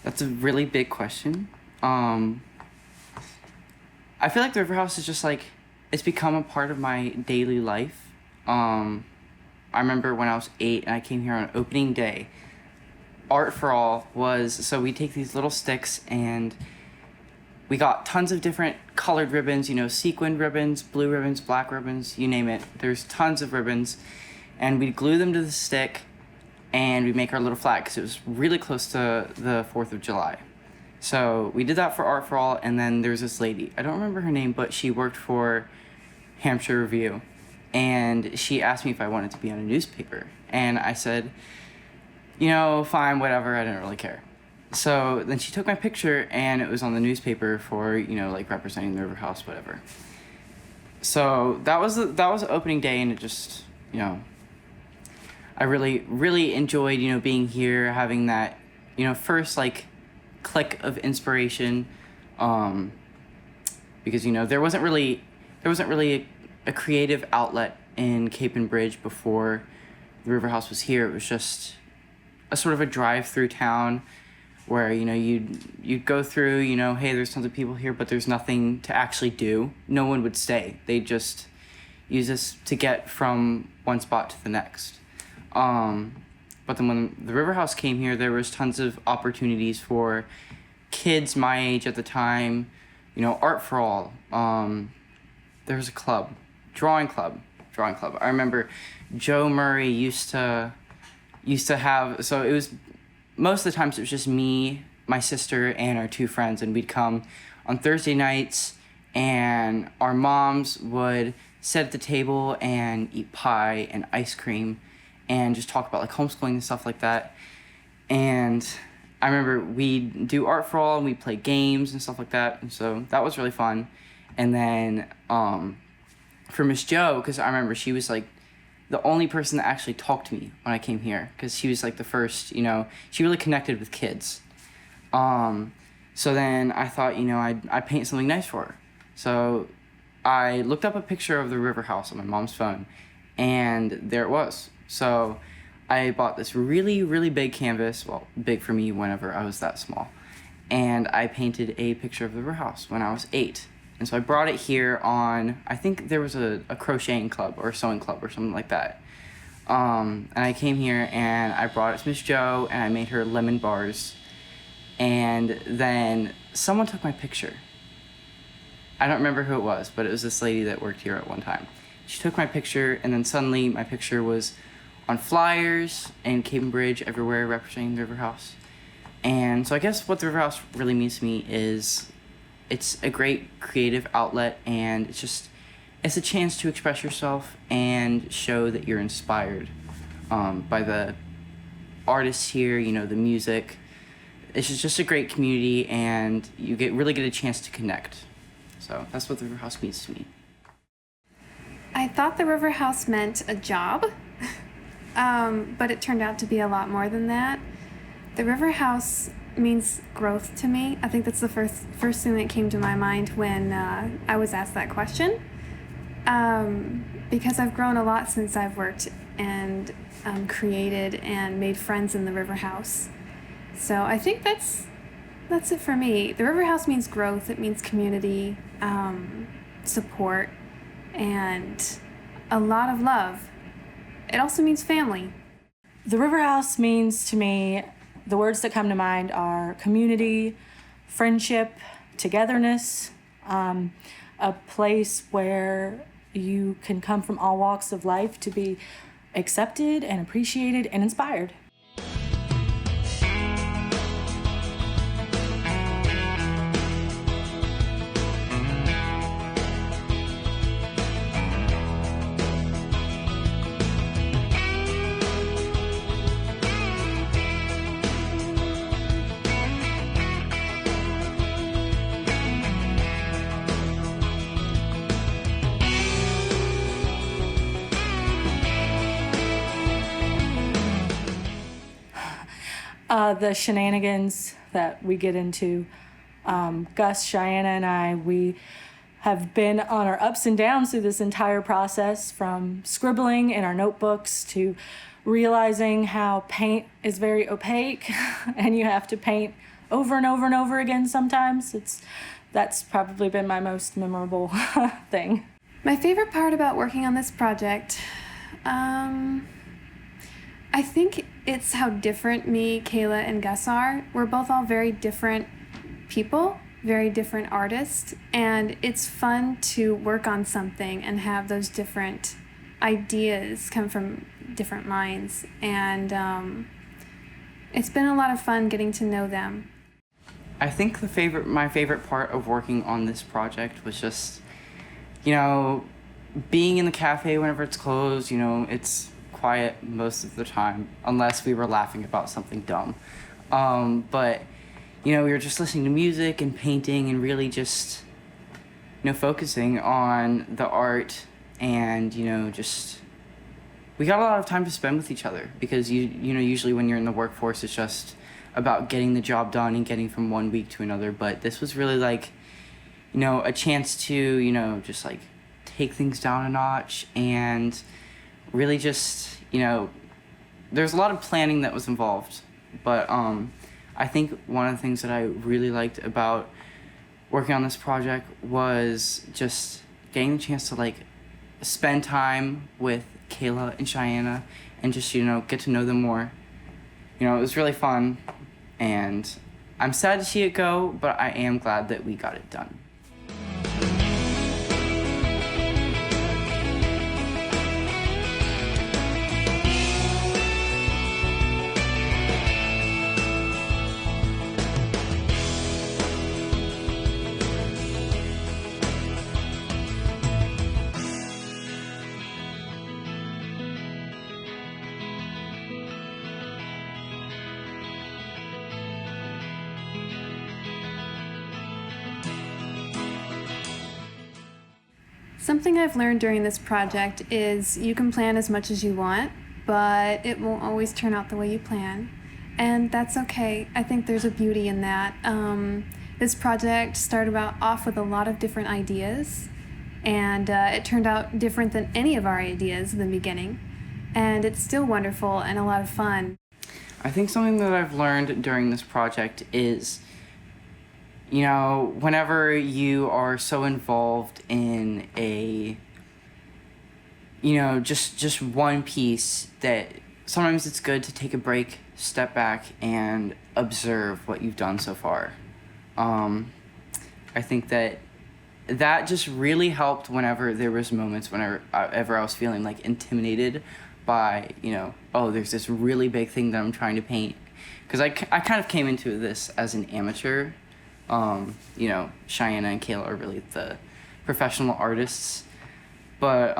That's a really big question. I feel like the River House is just like, it's become a part of my daily life. I remember when I was 8 and I came here on opening day. Art for All was, so we take these little sticks and we got tons of different colored ribbons, sequined ribbons, blue ribbons, black ribbons, you name it. There's tons of ribbons. And we'd glue them to the stick and we'd make our little flag because it was really close to the 4th of July. So we did that for Art for All, and then there's this lady. I don't remember her name, but she worked for Hampshire Review. And she asked me if I wanted to be on a newspaper. And I said, fine, whatever, I didn't really care. So then she took my picture and it was on the newspaper for, representing the River House, whatever. So that was the opening day, and it just, I really, really enjoyed, being here, having that, first, click of inspiration, because, there wasn't really a creative outlet in Cape and Bridge before the River House was here. It was just a sort of a drive-through town where, you'd go through, hey, there's tons of people here, but there's nothing to actually do. No one would stay. They'd just use this to get from one spot to the next. But then when the River House came here, there was tons of opportunities for kids my age at the time, Art for All. There was a club, drawing club. I remember Joe Murray used to have, so it was, most of the times it was just me, my sister, and our 2 friends, and we'd come on Thursday nights, and our moms would sit at the table and eat pie and ice cream and just talk about homeschooling and stuff like that. And I remember we'd do Art for All and we'd play games and stuff like that, and so that was really fun. And then for Miss Jo, because I remember she was the only person that actually talked to me when I came here, because she was the first, she really connected with kids. So then I thought, I'd paint something nice for her. So I looked up a picture of the River House on my mom's phone, and there it was. So I bought this really, really big canvas, well, big for me whenever I was that small, and I painted a picture of the River House when I was 8. And so I brought it here on, I think there was a crocheting club or a sewing club or something like that. And I came here and I brought it to Miss Jo and I made her lemon bars. And then someone took my picture. I don't remember who it was, but it was this lady that worked here at one time. She took my picture, and then suddenly my picture was on flyers and Cape and Bridge everywhere representing the River House. And so I guess what the River House really means to me is it's a great creative outlet, and it's a chance to express yourself and show that you're inspired by the artists here, the music. It's just a great community, and you really get a chance to connect. So that's what the River House means to me. I thought the River House meant a job, but it turned out to be a lot more than that. The River House means growth to me. I think that's the first thing that came to my mind when I was asked that question, because I've grown a lot since I've worked and created and made friends in the River House. So I think that's it for me. The River House means growth. It means community, support, and a lot of love. It also means family. The River House means to me, the words that come to mind are community, friendship, togetherness, a place where you can come from all walks of life to be accepted and appreciated and inspired. The shenanigans that we get into. Gus, Shianna, and I, we have been on our ups and downs through this entire process, from scribbling in our notebooks to realizing how paint is very opaque and you have to paint over and over and over again sometimes. That's probably been my most memorable thing. My favorite part about working on this project, I think it's how different me, Kayla, and Gus are. We're both all very different people, very different artists, and it's fun to work on something and have those different ideas come from different minds. And it's been a lot of fun getting to know them. I think my favorite part of working on this project was just, being in the cafe whenever it's closed. It's quiet most of the time, unless we were laughing about something dumb. But, we were just listening to music and painting and really just, focusing on the art and, just, we got a lot of time to spend with each other because, usually when you're in the workforce, it's just about getting the job done and getting from one week to another. But this was really like, a chance to, just like take things down a notch and really just, there's a lot of planning that was involved. But I think one of the things that I really liked about working on this project was just getting the chance to like spend time with Kayla and Shianna and just, get to know them more. It was really fun, and I'm sad to see it go, but I am glad that we got it done. Something I've learned during this project is you can plan as much as you want, but it won't always turn out the way you plan. And that's okay. I think there's a beauty in that. This project started off with a lot of different ideas, and it turned out different than any of our ideas in the beginning. And it's still wonderful and a lot of fun. I think something that I've learned during this project is, whenever you are so involved in a, just one piece, that sometimes it's good to take a break, step back, and observe what you've done so far. I think that just really helped whenever there was moments whenever I was feeling like intimidated by, oh, there's this really big thing that I'm trying to paint. Because I kind of came into this as an amateur. Shianna and Kayla are really the professional artists. But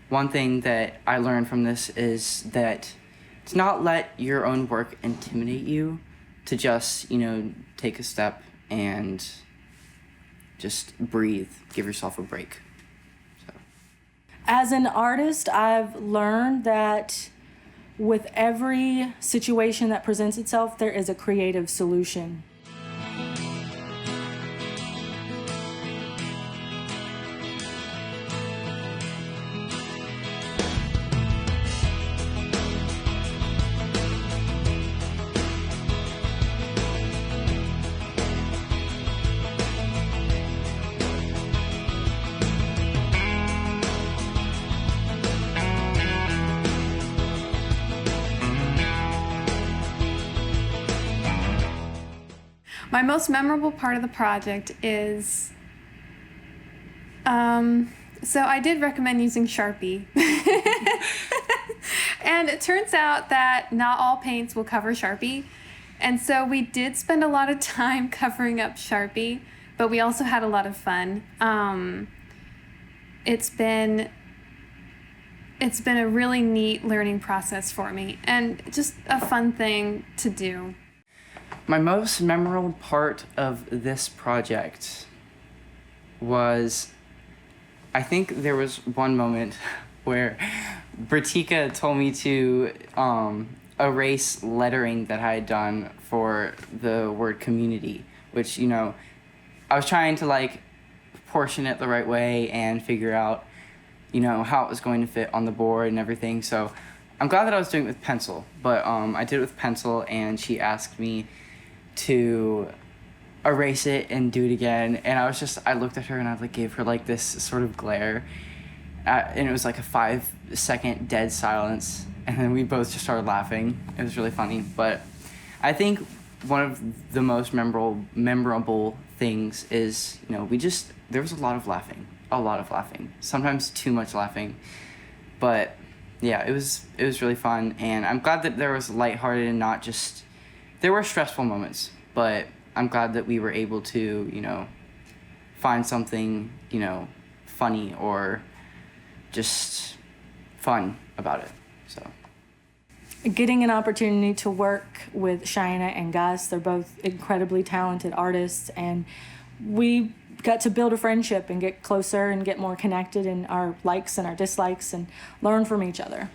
one thing that I learned from this is that to not let your own work intimidate you, to just, take a step and just breathe, give yourself a break. So. As an artist, I've learned that with every situation that presents itself, there is a creative solution. My most memorable part of the project is, so I did recommend using Sharpie. And it turns out that not all paints will cover Sharpie. And so we did spend a lot of time covering up Sharpie, but we also had a lot of fun. It's been a really neat learning process for me and just a fun thing to do. My most memorable part of this project was, I think there was one moment where Bratika told me to erase lettering that I had done for the word community, which, I was trying to like proportion it the right way and figure out, how it was going to fit on the board and everything. So I'm glad that I was doing it with pencil, but I did it with pencil, and she asked me to erase it and do it again. And I looked at her and I like gave her like this sort of glare, and it was like a 5-second dead silence, and then we both just started laughing. It was really funny. But I think one of the most memorable things is, you know, there was a lot of laughing, sometimes too much laughing. But yeah, it was really fun, and I'm glad that there was lighthearted and not just, there were stressful moments, but I'm glad that we were able to, you know, find something, you know, funny or just fun about it. So Getting an opportunity to work with Shianna and Gus, they're both incredibly talented artists, and we got to build a friendship and get closer and get more connected in our likes and our dislikes and learn from each other.